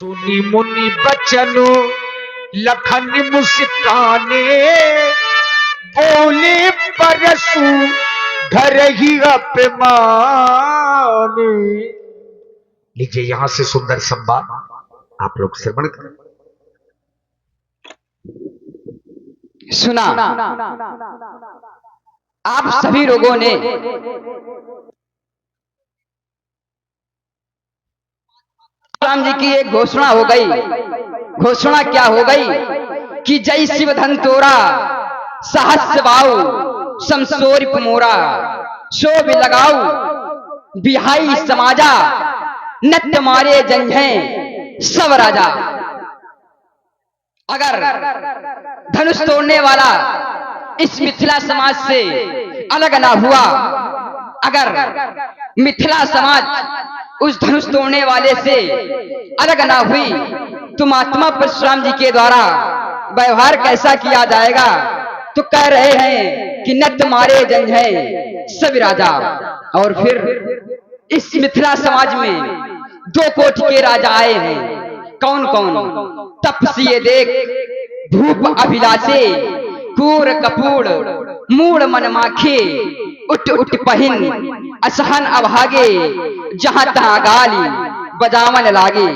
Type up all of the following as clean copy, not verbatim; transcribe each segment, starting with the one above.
सुनी मुनि बचनो लखन मुस्काने बोले परसु घर ही अपमाने। लीजिए यहां से सुंदर संवाद आप लोग श्रवण करें। सुना आप सभी लोगों ने राम जी की एक घोषणा हो गई। घोषणा क्या हो गई कि जय शिव धन तोरा सहस्र बाऊ समसोर मोरा शोभ लगाऊ बिहाई समाजा नत्य मारे जंझे सब राजा। अगर धनुष तोड़ने वाला इस मिथिला समाज से अलग ना हुआ, अगर मिथिला समाज उस धनुष तोड़ने वाले से अलग ना हुई तो महात्मा परशुराम जी के द्वारा व्यवहार कैसा किया जाएगा। तो कह रहे हैं कि नत्य मारे जंझे सब राजा। और फिर इस मिथिला समाज में दो कोटि के राजा आए हैं। कौन कौन? तपसी देख धूप अभिलाषे कूर कपूर मूड मन माखे उठ उठ पहिन असहन अभागे जहां तहां गाली बजावन लागे।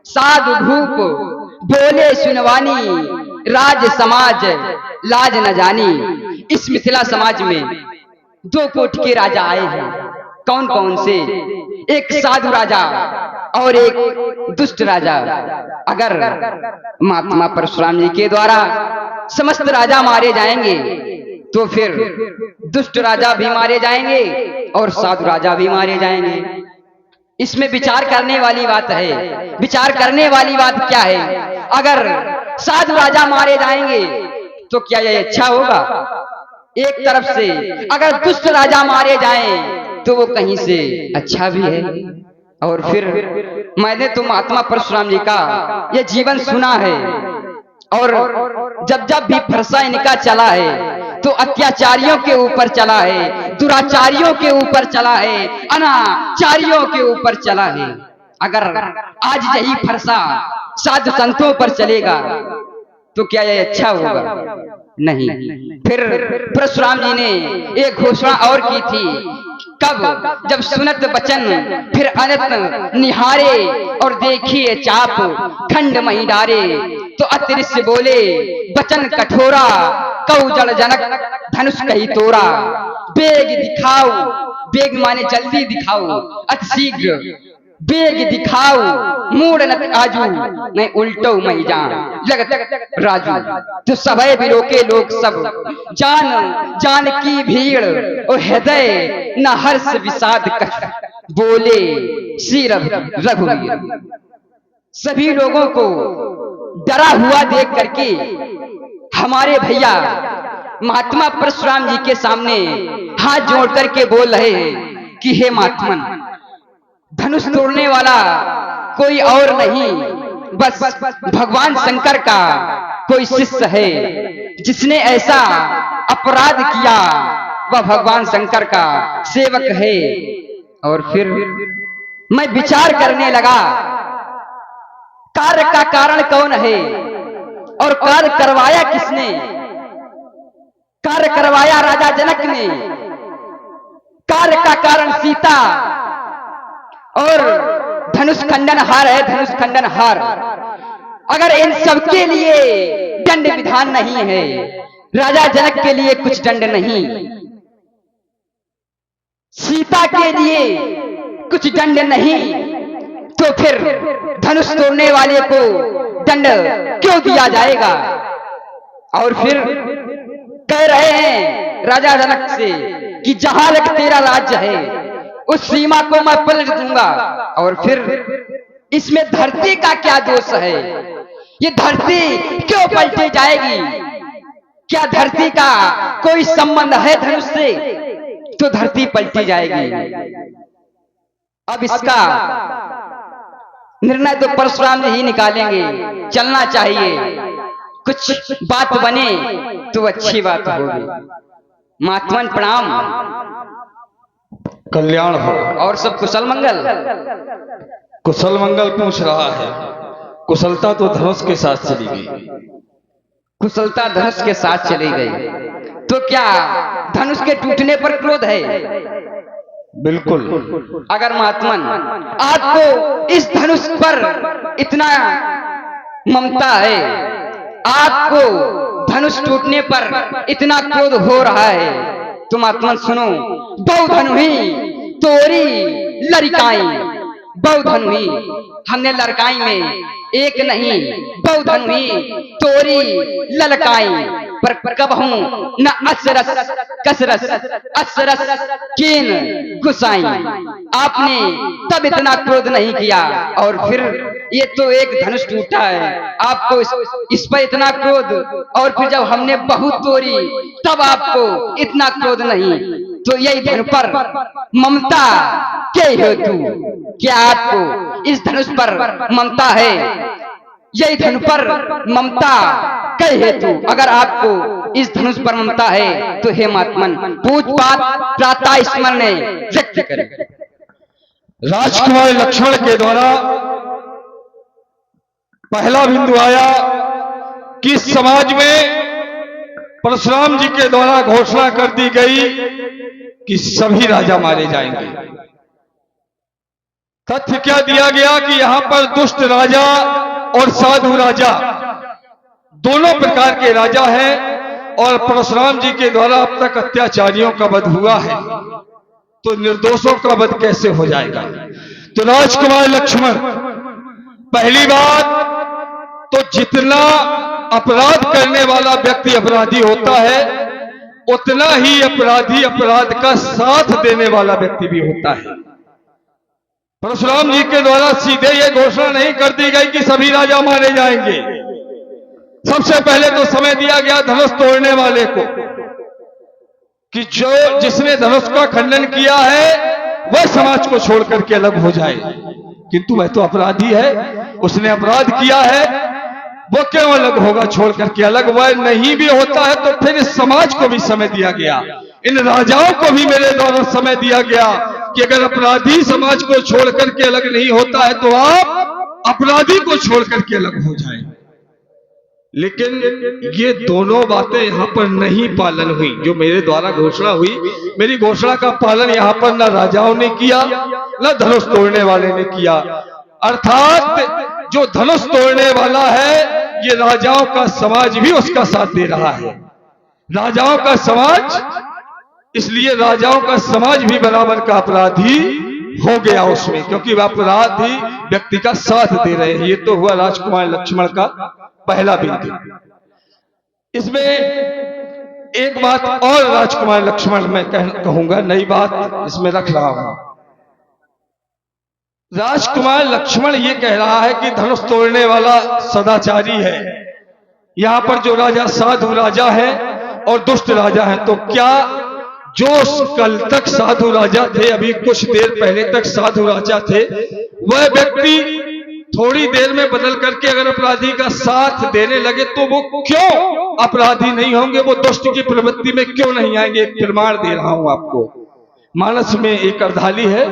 साधु भूप बोले सुनवानी राज समाज लाज न जानी। इस मिथिला समाज में दो कोट के राजा आए हैं। कौन कौन से? एक साधु राजा और एक दुष्ट राजा। अगर महात्मा परशुराम जी के द्वारा समस्त राजा मारे जाएंगे तो फिर दुष्ट राजा भी मारे जाएंगे और साधु राजा भी मारे जाएंगे। इसमें विचार करने वाली बात है। विचार करने वाली बात क्या है? अगर साधु राजा मारे जाएंगे तो क्या यह अच्छा होगा? एक तरफ से अगर दुष्ट राजा मारे जाएं तो वो कहीं से अच्छा भी है। और फिर मैंने तो महात्मा परशुराम जी का यह जीवन सुना है और जब जब भी फरसा इनका चला है तो अत्याचारियों के ऊपर चला है, दुराचारियों के ऊपर चला है, अनाचारियों के ऊपर चला है। अगर आज यही फरसा साधु संतों पर चलेगा तो क्या यह अच्छा होगा? नहीं। फिर परशुराम जी ने एक घोषणा और की थी। कब? जब सुनत बचन फिर अनत निहारे और देखिए चाप खंड मही डारे। तो अतृष्य बोले बचन कठोरा कऊ जड़ जनक धनुष कही तोरा। बेग दिखाओ, बेग माने जल्दी दिखाओ, अति शीघ्र बेग दिखाओ मूड नत आजू नहीं उल्टो मई जान लगत राजू। तो सभय बिरो के लोग सब जान जान की भीड़ और हृदय न हर्ष विषाद कछ बोले श्री रघुवीर। सभी लोगों को डरा हुआ देख करके हमारे भैया महात्मा परशुराम जी के सामने हाथ जोड़ करके बोल रहे हैं कि हे महात्मन, धनुष तोड़ने वाला कोई और नहीं बस भगवान शंकर का कोई शिष्य है। जिसने ऐसा अपराध किया वह भगवान शंकर का सेवक है। और फिर मैं विचार करने लगा कार्य का कारण कौन है और कार्य करवाया किसने? कार्य करवाया राजा जनक ने। कार्य का कारण सीता और धनुष खंडन हार है। धनुष खंडन हार अगर इन सबके लिए दंड विधान नहीं है, राजा जनक के लिए कुछ दंड नहीं, सीता के लिए कुछ दंड नहीं, तो फिर धनुष तोड़ने वाले को दंड क्यों दिया जाएगा? और फिर कह रहे हैं राजा जनक से कि जहां तक तेरा राज्य है उस सीमा को मैं पलट दूंगा। और फिर इसमें धरती का क्या दोष है? ये धरती क्यों पलटी जाएगी? क्या धरती का कोई संबंध है धनुष से? तो धरती पलटी जाएगी। अब इसका निर्णय तो परशुराम जी ही निकालेंगे। चलना चाहिए, कुछ बात बने तो अच्छी बात होगी। महात्मन प्रणाम, कल्याण हो। और सब कुशल मंगल? कुशल मंगल पूछ रहा है। कुशलता तो धनुष के साथ चली गई। कुशलता धनुष के साथ चली गई, तो क्या धनुष के टूटने पर क्रोध है? बिल्कुल। अगर महात्मन आपको इस धनुष पर इतना ममता है, आपको धनुष टूटने पर इतना क्रोध हो रहा है, तो महात्मन सुनो, बहु धनु ही तोरी लड़काई, बहु धनु ही हमने लड़काई में एक नहीं बहु धनु ही तोरी ललकाई, पर कब हूं न असरस कसरस असरस कीन गुसाई। आपने तब इतना क्रोध नहीं किया, और फिर ये तो एक धनुष टूटा है, आपको इस पर इतना क्रोध, और फिर जब हमने बहुत तोड़ी तब आपको इतना क्रोध नहीं। तो यही धनु पर ममता के हेतु, क्या आपको इस धनुष पर ममता है? यही धनु पर ममता के हेतु अगर आपको इस धनुष पर ममता है, तो हे महात्मन पूजपात प्रातः स्मरण व्यक्त करें। राजकुमार लक्ष्मण के द्वारा पहला बिंदु आया कि समाज में परशुराम जी के द्वारा घोषणा कर दी गई कि सभी राजा मारे जाएंगे। तथ्य क्या दिया गया कि यहां पर दुष्ट राजा और साधु राजा दोनों प्रकार के राजा हैं, और परशुराम जी के द्वारा अब तक अत्याचारियों का वध हुआ है, तो निर्दोषों का वध कैसे हो जाएगा? तो राजकुमार लक्ष्मण, पहली बात तो जितना अपराध करने वाला व्यक्ति अपराधी होता है, उतना ही अपराधी अपराध का साथ देने वाला व्यक्ति भी होता है। परशुराम जी के द्वारा सीधे ये घोषणा नहीं कर दी गई कि सभी राजा मारे जाएंगे। सबसे पहले तो समय दिया गया धनुष तोड़ने वाले को, कि जिसने धनुष का खंडन किया है वह समाज को छोड़ करके अलग हो जाए, किंतु वह तो अपराधी है, उसने अपराध किया है, वो क्यों अलग होगा छोड़ करके अलग? वह नहीं भी होता है तो फिर इस समाज को भी समय दिया गया, इन राजाओं को भी मेरे द्वारा समय दिया गया कि अगर अपराधी समाज को छोड़ करके अलग नहीं होता है तो आप अपराधी को छोड़ करके अलग हो जाए। लेकिन ये दोनों बातें यहां पर नहीं पालन हुई। जो मेरे द्वारा घोषणा हुई, मेरी घोषणा का पालन यहां पर न राजाओं ने किया न धनुष तोड़ने वाले ने किया। अर्थात जो धनुष तोड़ने वाला है, ये राजाओं का समाज भी उसका साथ दे रहा है। राजाओं का समाज, इसलिए राजाओं का समाज भी बराबर का अपराधी हो गया उसमें, क्योंकि वह अपराधी व्यक्ति का साथ दे रहे हैं। ये तो हुआ राजकुमार लक्ष्मण का पहला बिंदु। इसमें एक बात और राजकुमार लक्ष्मण मैं कहूंगा, नई बात इसमें रख रहा हूं। राजकुमार लक्ष्मण ये कह रहा है कि धनुष तोड़ने वाला सदाचारी है। यहां पर जो राजा साधु राजा है और दुष्ट राजा है, तो क्या जो कल तक साधु राजा थे, अभी कुछ देर पहले तक साधु राजा थे, वह व्यक्ति थोड़ी देर में बदल करके अगर अपराधी का साथ देने लगे तो वो क्यों अपराधी नहीं होंगे? वो दुष्ट की प्रवृत्ति में क्यों नहीं आएंगे? एक प्रमाण दे रहा हूं आपको। मानस में एक अर्धाली है,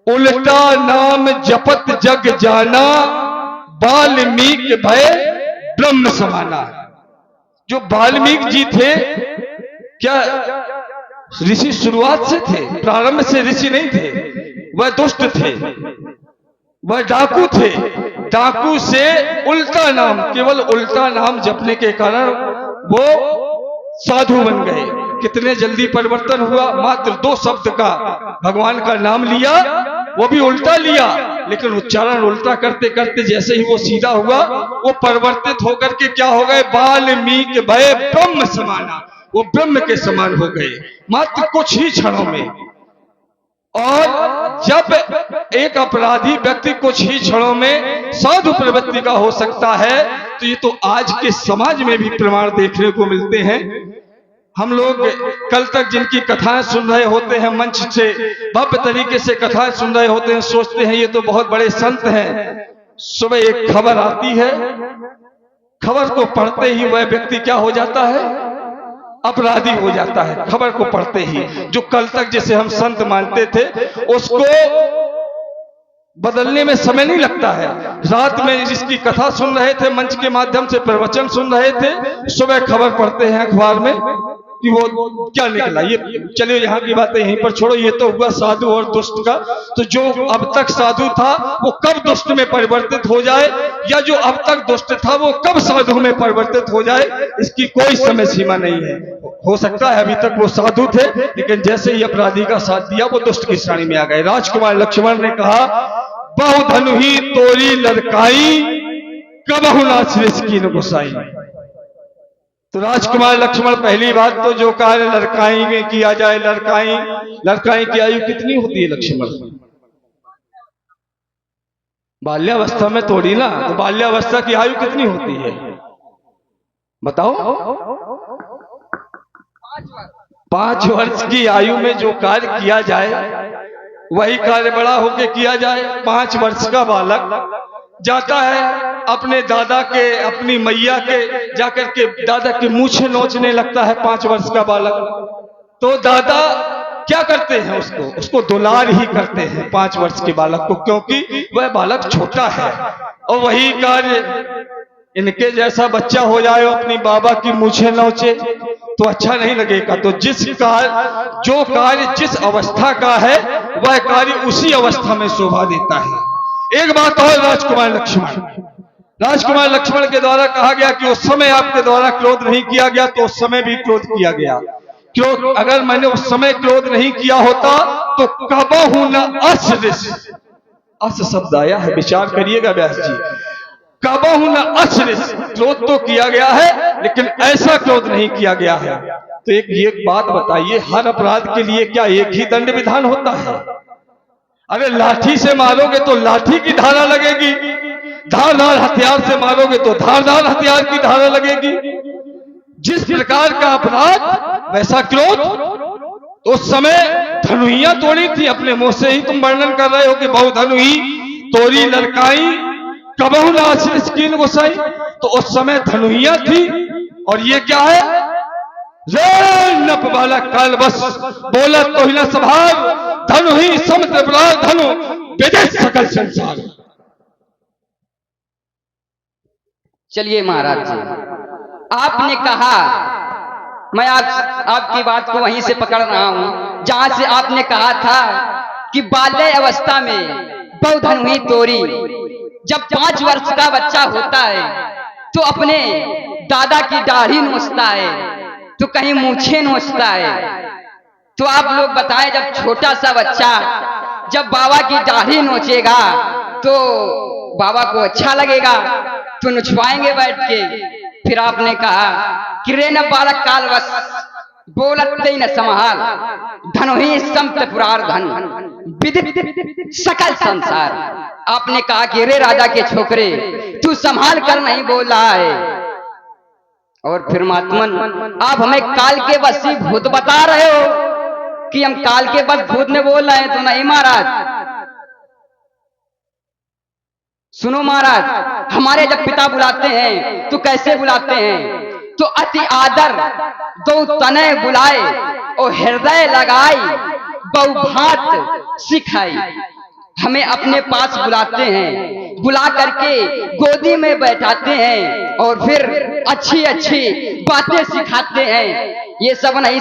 उल्टा नाम जपत जग जाना, वाल्मीकि भय ब्रह्म समाना। जो वाल्मीकि जी थे, क्या ऋषि शुरुआत से थे? प्रारंभ से ऋषि नहीं थे, वह दुष्ट थे, वह डाकू थे। डाकू से उल्टा नाम, केवल उल्टा नाम जपने के कारण वो साधु बन गए। कितने जल्दी परिवर्तन हुआ, मात्र 2 शब्द का भगवान का नाम लिया, वो भी उल्टा लिया, लेकिन उच्चारण उल्टा करते करते जैसे ही वो सीधा हुआ, वो परिवर्तित होकर के क्या हो गए? वाल्मीकि भय ब्रह्म समाना, वो ब्रह्म के समान हो गए मात्र कुछ ही क्षणों में। और जब एक अपराधी व्यक्ति कुछ ही क्षणों में साधु प्रवृत्ति का हो सकता है, तो ये तो आज के समाज में भी प्रमाण देखने को मिलते हैं। हम लोग कल तक जिनकी कथाएं सुन रहे होते हैं, मंच से भव्य तरीके से कथाएं सुन रहे होते हैं, सोचते हैं ये तो बहुत बड़े संत हैं। सुबह एक खबर आती है, खबर को पढ़ते ही वह व्यक्ति क्या हो जाता है? अपराधी हो जाता है। खबर को पढ़ते ही जो कल तक जिसे हम संत मानते थे, उसको बदलने में समय नहीं लगता है। रात में जिसकी कथा सुन रहे थे, मंच के माध्यम से प्रवचन सुन रहे थे, सुबह खबर पढ़ते हैं अखबार में कि वो क्या निकला। ये चलिए यहाँ की बातें यहीं पर छोड़ो, ये तो हुआ साधु और दुष्ट का। तो जो अब तक साधु था वो कब दुष्ट में परिवर्तित हो जाए, या जो अब तक दुष्ट था वो कब साधु में परिवर्तित हो जाए, इसकी कोई समय सीमा नहीं है। हो सकता है अभी तक वो साधु थे, लेकिन जैसे ही अपराधी का साथ दिया वो दुष्ट की श्रेणी में आ गए। राजकुमार लक्ष्मण ने कहा, बहु धनु ही तोरी लड़काई, कबहु ना श्रेष्ठ की न गुसाई। तो राजकुमार लक्ष्मण पहली बात तो जो कार्य लड़काई में किया जाए, लड़काई की आयु कितनी होती है लक्ष्मण? बाल्यावस्था में तोड़ी ना, तो बाल्यावस्था की आयु कितनी होती है बताओ? 5 वर्ष की आयु में जो कार्य किया जाए वही कार्य बड़ा होके किया जाए। 5 वर्ष का बालक जाता है अपने दादा के, अपनी मैया के, जाकर के दादा की मूछें नोचने लगता है 5 वर्ष का बालक। तो दादा क्या करते हैं? उसको दुलार ही करते हैं 5 वर्ष के बालक को, क्योंकि वह बालक छोटा है। और वही कार्य इनके जैसा बच्चा हो जाए, अपनी बाबा की मूछें नोचे, तो अच्छा नहीं लगेगा। तो जो कार्य जिस अवस्था का है वह कार्य उसी अवस्था में शोभा देता है। एक बात और, राजकुमार लक्ष्मण के द्वारा कहा गया कि उस समय आपके द्वारा क्रोध नहीं किया गया तो उस समय भी क्रोध किया गया। क्यों? अगर मैंने उस समय क्रोध नहीं किया होता तो कबहु न अश्रिस, अस शब्द आया है, विचार करिएगा व्यास जी। कबहु न अश्रिस, क्रोध तो किया गया है लेकिन ऐसा क्रोध नहीं किया गया है। तो एक बात बताइए, हर अपराध के लिए क्या एक ही दंड विधान होता है? अरे लाठी से मारोगे तो लाठी की धारा लगेगी, धारदार हथियार से मारोगे तो धारदार हथियार की धारा लगेगी। जिस प्रकार का अपराध वैसा क्रोध। तो उस समय धनुइयां तोड़ी थी, अपने मुंह से ही तुम वर्णन कर रहे हो कि बहु धनुई तोरी लड़काई, कबहु ना श्रेष्ठ की न गुसाई। तो उस समय धनुइयां थी, और ये क्या है? रे नप वाला काल बस बोला तो ही न स्वभाव, धनु ही समुद्र बराबर धनु विदे सकल संसार। चलिए महाराज जी, आपने कहा, मैं आपकी बात को वहीं से पकड़ रहा हूं जहां से आपने कहा था कि बाल्य अवस्था में बहु धनु ही तोरी। जब 5 वर्ष का बच्चा होता है तो अपने दादा की दाढ़ी नोचता है, तो कहीं मूछें नोचता है। तो आप लोग बताएं, जब छोटा सा बच्चा जब बाबा की दाढ़ी नोचेगा तो बाबा को अच्छा लगेगा, तो नुचवाएंगे बैठ के। फिर आपने कहा कि रे न बालक काल बस बोलते न संभाल, धनु ही समत पुरार धन विदित सकल संसार। आपने कहा कि रे राजा के छोकरे, तू संभाल कर नहीं बोल रहा है। और फिर महात्मन, आप हमें काल के वशी भूत बता रहे हो कि हम काल के बस भूत में बोल रहे हैं? तो नहीं महाराज, सुनो महाराज, हमारे जब पिता बुलाते हैं तो कैसे बुलाते हैं? तो अति आदर दो तने बुलाए और हृदय लगाई, बहुभात सिखाई। हमें अपने पास बुलाते हैं, बुला करके गोदी में बैठाते हैं और फिर अच्छी अच्छी बातें सिखाते हैं। ये सब नहीं